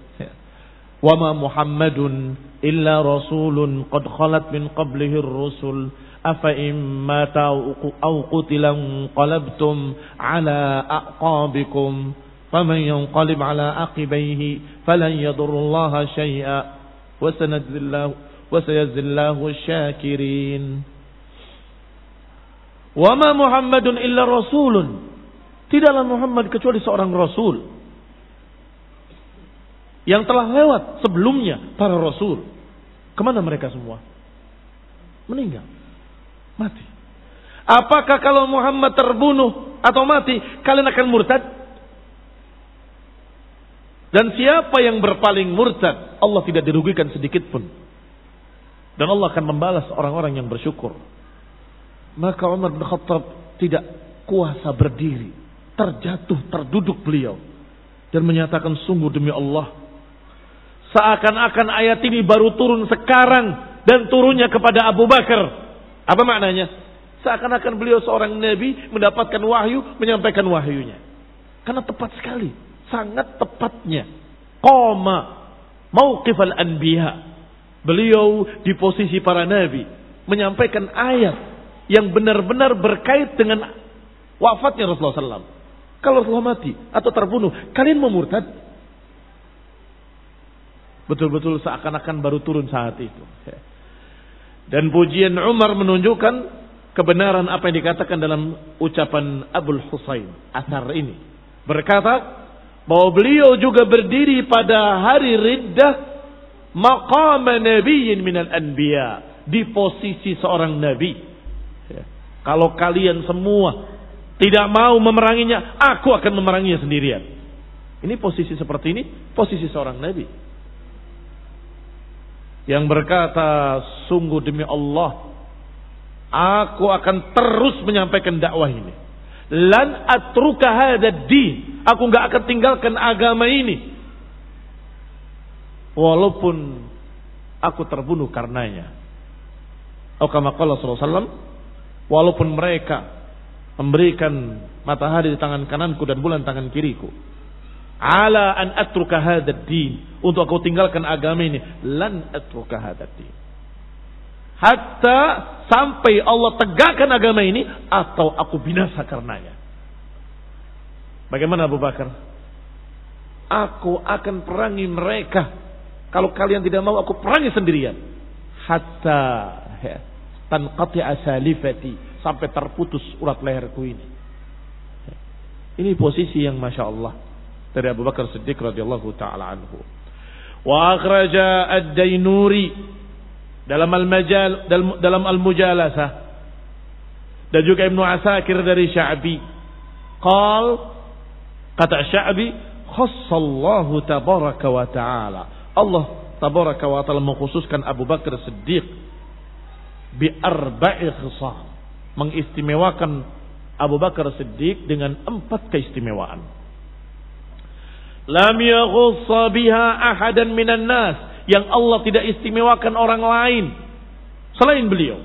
Wa ma Muhammadun illa rasulun qad khalat min qablihi ar-rusul afa imma aw qutilan qalabtum ala aqabikum faman yanqalib ala aqibaihi falan yadurrullaha syai'a wa sayajzillahu asy-syakirin. Wa ma Muhammadun illa rasulun, tidaklah Muhammad kecuali seorang rasul yang telah lewat sebelumnya para rasul. Kemana mereka semua? Meninggal, mati. Apakah kalau Muhammad terbunuh atau mati, kalian akan murtad? Dan siapa yang berpaling murtad, Allah tidak dirugikan sedikit pun. Dan Allah akan membalas orang-orang yang bersyukur. Maka Umar bin Khattab tidak kuasa berdiri, terjatuh, terduduk beliau, dan menyatakan, sungguh demi Allah, seakan-akan ayat ini baru turun sekarang dan turunnya kepada Abu Bakar. Apa maknanya? Seakan-akan beliau seorang nabi mendapatkan wahyu, menyampaikan wahyunya. Karena tepat sekali, sangat tepatnya. Qama mauqifal anbiya. Beliau di posisi para nabi, menyampaikan ayat yang benar-benar berkait dengan wafatnya Rasulullah SAW. Kalau Rasulullah mati atau terbunuh, kalian mau murtad? Betul-betul seakan-akan baru turun saat itu. Dan pujian Umar menunjukkan kebenaran apa yang dikatakan dalam ucapan Abul Husain asar ini. Berkata bahwa beliau juga berdiri pada hari riddah maqama nabiyyin minal anbiya, di posisi seorang nabi. Kalau kalian semua tidak mau memeranginya, aku akan memeranginya sendirian. Ini posisi seperti ini, posisi seorang nabi. yang berkata, sungguh demi Allah, aku akan terus menyampaikan dakwah ini. Lan atruka hadzal din. Aku enggak akan tinggalkan agama ini. Walaupun aku terbunuh karenanya. Atau kama qala sallallahu alaihi wasallam, walaupun mereka memberikan matahari di tangan kananku dan bulan tangan kiriku, ala an atruka hadzal din, untuk aku tinggalkan agama ini, lan atruka hadzal din. Hatta sampai Allah tegakkan agama ini atau aku binasa karenanya. Bagaimana Abu Bakar? Aku akan perangi mereka. Kalau kalian tidak mau, aku perangi sendirian. Hatta tanqati asalifati, sampai terputus urat leherku ini. Ini posisi yang Masya Allah dari Abu Bakar Siddiq radhiyallahu ta'ala anhu. Wa akhraja ad-Dainuri dalam al-Mujalasah, dan juga Ibnu Asakir dari Sya'bi. Kata Sya'bi, khassallahu tabaraka wa ta'ala, Allah tabaraka wa ta'ala mengkhususkan Abu Bakar Siddiq bi arba'i khisal, mengistimewakan Abu Bakar Siddiq dengan 4 keistimewaan. Lam yaghassa biha ahadan minan nas, yang Allah tidak istimewakan orang lain selain beliau.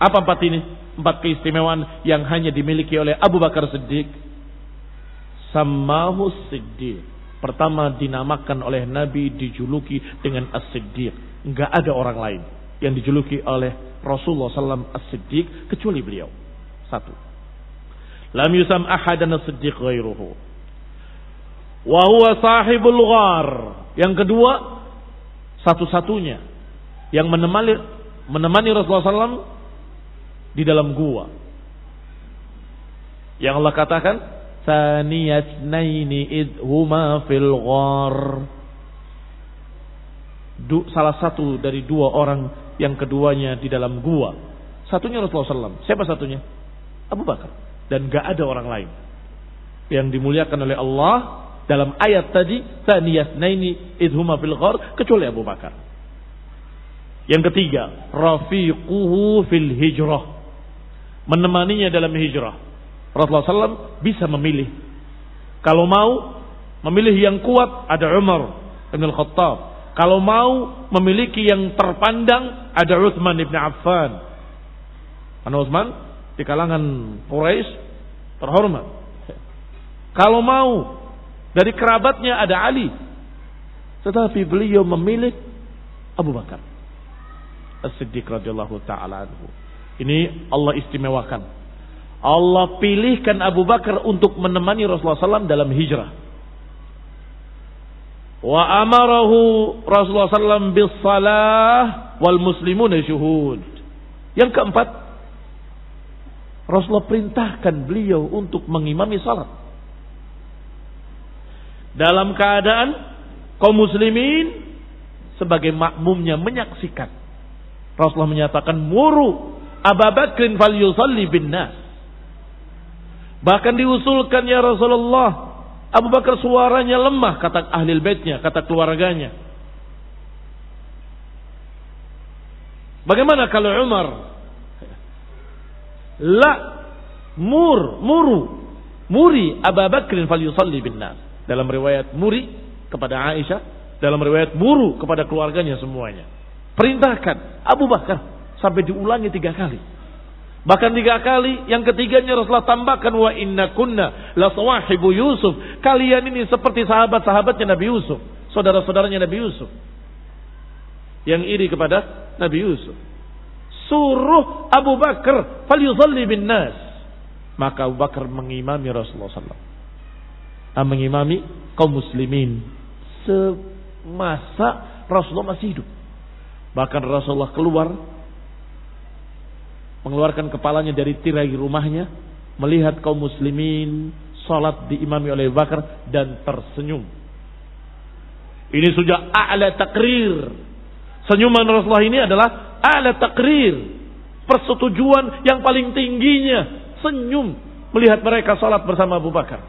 Apa 4 ini? 4 keistimewaan yang hanya dimiliki oleh Abu Bakar Siddiq. Sammahu Siddiq. Pertama, dinamakan oleh Nabi, dijuluki dengan As-Siddiq. Enggak ada orang lain yang dijuluki oleh Rasulullah SAW As-Siddiq kecuali beliau. 1. Lam yusam ahadan As-Siddiq ghairuhu. Wa huwa sahibul ghar. Yang kedua, satu-satunya yang menemani Rasulullah SAW di dalam gua. Yang Allah katakan, Thaniyatnaini idhuma fil ghar. Salah satu dari 2 orang yang keduanya di dalam gua. Satunya Rasulullah SAW. Siapa satunya? Abu Bakar. Dan gak ada orang lain yang dimuliakan oleh Allah dalam ayat tadi, Thaniyatnaini idhuma fil ghar, kecuali Abu Bakar. Yang ketiga, rafiquhu fil hijrah, menemaninya dalam hijrah. Rasulullah SAW bisa memilih. Kalau mau memilih yang kuat, ada Umar bin Al-Khattab. Kalau mau memiliki yang terpandang, ada Utsman bin Affan. Karena Utsman di kalangan Quraisy terhormat. Kalau mau dari kerabatnya, ada Ali. Tetapi beliau memilih Abu Bakar As-Siddiq radhiyallahu ta'ala anhu. Ini Allah istimewakan. Allah pilihkan Abu Bakar untuk menemani Rasulullah SAW dalam hijrah. Wa amarahu Rasulullah SAW bis salah wal muslimuna syuhud. Yang keempat, Rasulullah perintahkan beliau untuk mengimami salat dalam keadaan kaum muslimin sebagai makmumnya menyaksikan. Rasulullah menyatakan, muru Abu Bakrin falyusalli bin nas. Bahkan diusulkan, ya Rasulullah, Abu Bakar suaranya lemah, kata ahli baitnya, kata keluarganya. Bagaimana kalau Umar? La muri Abu Bakrin falyusalli bin nas. Dalam riwayat muri kepada Aisyah, dalam riwayat muru kepada keluarganya semuanya. Perintahkan Abu Bakar, sampai diulangi 3 kali. Bahkan 3 kali, yang ketiganya Rasulullah tambahkan, wa inna kunna la sawahibu Yusuf. Kalian ini seperti sahabat-sahabatnya Nabi Yusuf, saudara-saudaranya Nabi Yusuf, yang iri kepada Nabi Yusuf. Suruh Abu Bakar falyusalli bin nas. Maka Abu Bakar mengimami Rasulullah SAW, mengimami kaum muslimin semasa Rasulullah masih hidup. Bahkan Rasulullah mengeluarkan kepalanya dari tirai rumahnya, melihat kaum muslimin salat diimami oleh Abu Bakar dan tersenyum. Ini sudah a'la takrir. Senyuman Rasulullah ini adalah a'la takrir, persetujuan yang paling tingginya, senyum melihat mereka salat bersama Abu Bakar.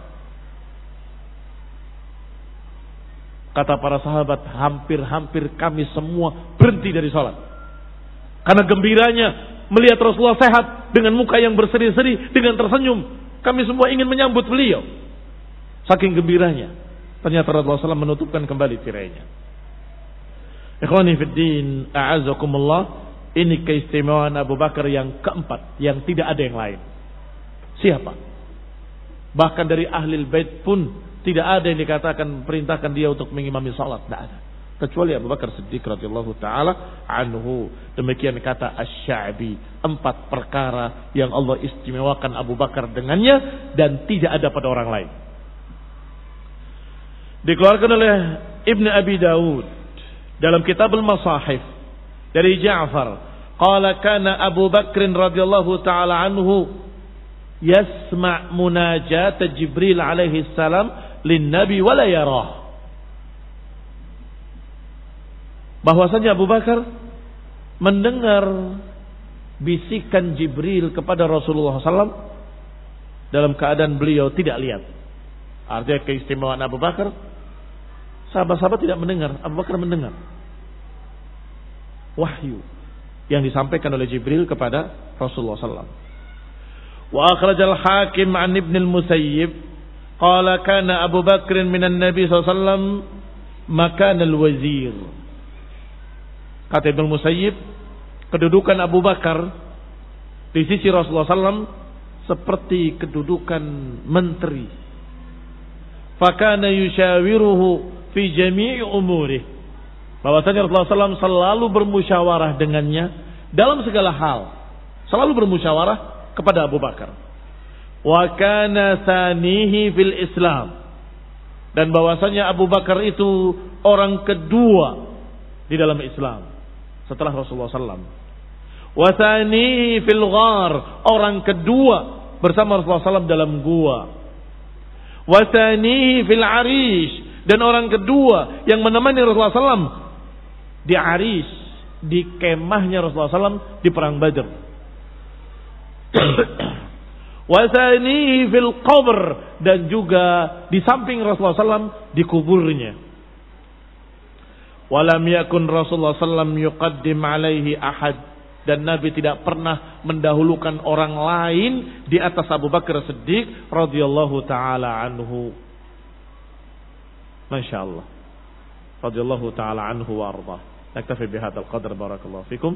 Kata para sahabat, hampir-hampir kami semua berhenti dari sholat. Karena gembiranya melihat Rasulullah sehat dengan muka yang berseri-seri, dengan tersenyum. Kami semua ingin menyambut beliau. Saking gembiranya. Ternyata Rasulullah SAW menutupkan kembali tirainya. Ikhwani fiddin, a'azakumullah. Ini keistimewaan Abu Bakar yang keempat, yang tidak ada yang lain. Siapa? Bahkan dari Ahlul Bait pun tidak ada yang dikatakan perintahkan dia untuk mengimami salat, tidak ada. Kecuali Abu Bakar Siddiq radhiyallahu taala anhu. Demikian kata Asy-Sya'bi, 4 perkara yang Allah istimewakan Abu Bakar dengannya dan tidak ada pada orang lain. Dikeluarkan oleh Ibn Abi Dawud dalam Kitab Al-Masahif dari Ja'far, qala kana Abu Bakr radhiyallahu taala anhu yasma' munajat Jibril alaihi salam lin nabi wa la yarah. Bahwasanya Abu Bakar mendengar bisikan Jibril kepada Rasulullah SAW dalam keadaan beliau tidak lihat. Artinya keistimewaan Abu Bakar, sahabat-sahabat tidak mendengar, Abu Bakar mendengar wahyu yang disampaikan oleh Jibril kepada Rasulullah SAW. Wa akhrajal Hakim an Ibn al-Musayyib qala kana Abu Bakr minan Nabi SAW makan al-wazir. Kata Ibn al-Musayyib, kedudukan Abu Bakar di sisi Rasulullah SAW seperti kedudukan menteri. Fakana yushawiruhu fi jami'i umurih. Bahwasanya Rasulullah SAW selalu bermusyawarah dengannya dalam segala hal. Selalu bermusyawarah kepada Abu Bakar. Wa kana sanihi fil Islam. Dan bahwasanya Abu Bakar itu orang kedua di dalam Islam setelah Rasulullah SAW. Wa sanihi fil ghar, orang kedua bersama Rasulullah SAW dalam gua. Wa sanihi fil arish, dan orang kedua yang menemani Rasulullah SAW di Arish, di kemahnya Rasulullah SAW di perang Badr. Wa thanihi fil qabr, dan juga di samping Rasulullah SAW di kuburnya. Walam yakun Rasulullah SAW yuqaddim alaihi ahad, dan Nabi tidak pernah mendahulukan orang lain di atas Abu Bakar Siddiq radhiyallahu taala anhu. Masya Allah, radhiyallahu taala anhu wa arda. Naktafi bihadzal qadar, barakallahu fikum.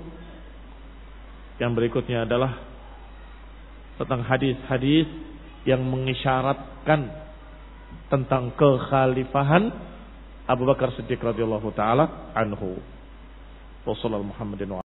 Yang berikutnya adalah tentang hadis-hadis yang mengisyaratkan tentang kekhalifahan Abu Bakar Siddiq radhiyallahu taala anhu. Wassallallahu Muhammadin